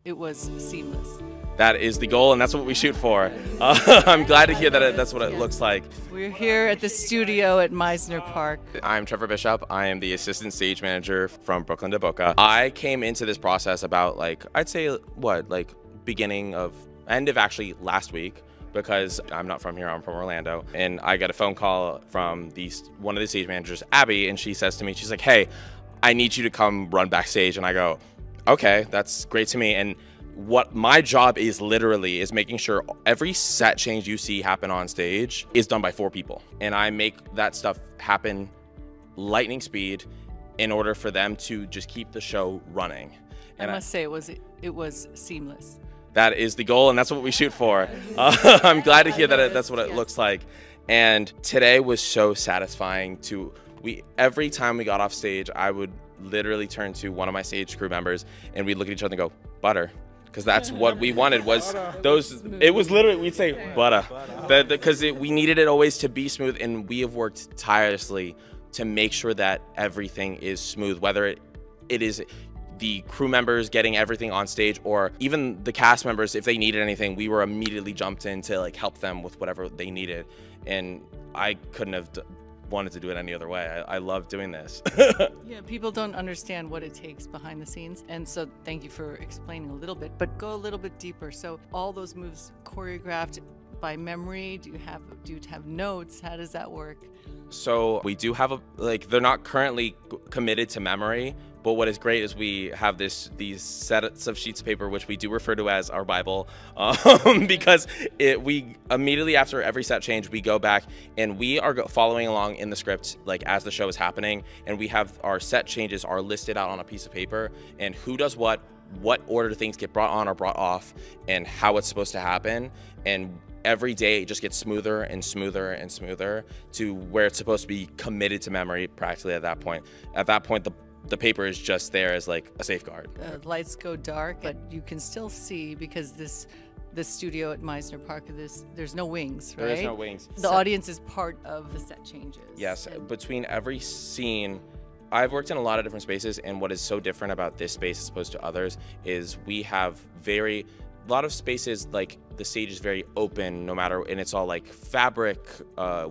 it was seamless. That is the goal, and that's what we shoot for. I'm glad to hear that that's what it looks like. We're here at the studio at Meisner Park. I'm Trevor Bishop. I am the assistant stage manager from Brooklyn to Boca. I came into this process about I'd say end of actually last week, because I'm not from here, I'm from Orlando. And I got a phone call from one of the stage managers, Abby, and she says to me, she's like, "Hey, I need you to come run backstage." And I go, "Okay, that's great to me." And what my job is literally is making sure every set change you see happen on stage is done by 4 people. And I make that stuff happen lightning speed in order for them to just keep the show running. And I must say it was seamless. That is the goal, and that's what we shoot for. I'm glad to hear that that's what it looks like. And today was so satisfying every time we got off stage, I would literally turn to one of my stage crew members and we'd look at each other and go, "Butter." Because that's what we wanted it was literally, we'd say butter. Because we needed it always to be smooth, and we have worked tirelessly to make sure that everything is smooth, whether it is the crew members getting everything on stage, or even the cast members, if they needed anything, we were immediately jumped in to help them with whatever they needed. And I couldn't have wanted to do it any other way. I love doing this. Yeah, people don't understand what it takes behind the scenes, and so thank you for explaining a little bit, but go a little bit deeper. So all those moves choreographed by memory? Do you have notes? How does that work? So we do have they're not currently committed to memory, but what is great is we have these sets of sheets of paper, which we do refer to as our Bible, because we immediately after every set change, we go back and we are following along in the script as the show is happening, and we have our set changes are listed out on a piece of paper, and who does what order things get brought on or brought off, and how it's supposed to happen. And every day it just gets smoother and smoother and smoother to where it's supposed to be committed to memory practically at that point. At that point, the paper is just there as a safeguard. Lights go dark, but you can still see, because this studio at Meisner Park, there's no wings, right? There is no wings. The audience is part of the set changes. Yes, between every scene, I've worked in a lot of different spaces, and what is so different about this space as opposed to others is we have a lot of spaces, the stage is very open and it's all fabric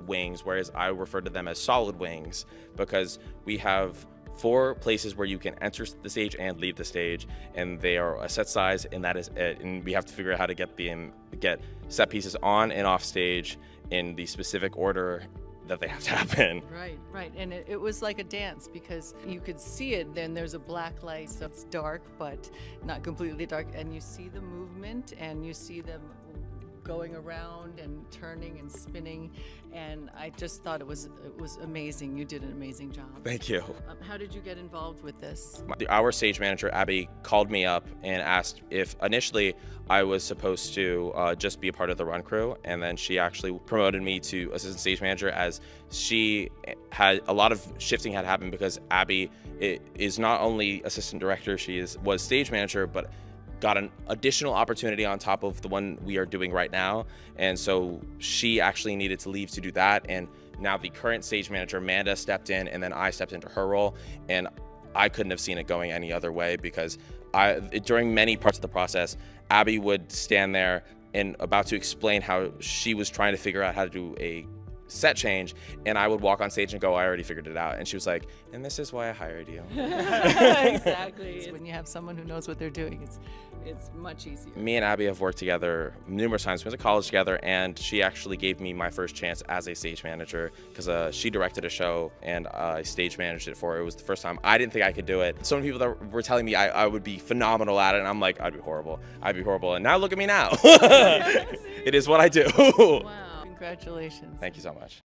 wings, whereas I refer to them as solid wings, because we have 4 places where you can enter the stage and leave the stage, and they are a set size, and that is it. And we have to figure out how to get set pieces on and off stage in the specific order that they have to happen. Right. And it was like a dance, because you could see it, then there's a black light, so it's dark, but not completely dark, and you see the movement, and you see them going around and turning and spinning, and I just thought it was amazing. You did an amazing job. Thank you. How did you get involved with this? Our stage manager, Abby, called me up and asked if initially I was supposed to just be a part of the run crew, and then she actually promoted me to assistant stage manager, as she had a lot of shifting had happened, because Abby is not only assistant director, was stage manager, but got an additional opportunity on top of the one we are doing right now. And so she actually needed to leave to do that. And now the current stage manager, Amanda, stepped in, and then I stepped into her role. And I couldn't have seen it going any other way, because during many parts of the process, Abby would stand there and about to explain how she was trying to figure out how to do a set change, and I would walk on stage and go, "I already figured it out." And she was like, "And this is why I hired you." Exactly. When you have someone who knows what they're doing, it's much easier. Me and Abby have worked together numerous times. We went to college together, and she actually gave me my first chance as a stage manager, because she directed a show and I stage managed it for her. It was the first time. I didn't think I could do it. So many people that were telling me I would be phenomenal at it, and I'm like, I'd be horrible. And now look at me now. It is what I do. Wow. Congratulations. Thank you so much.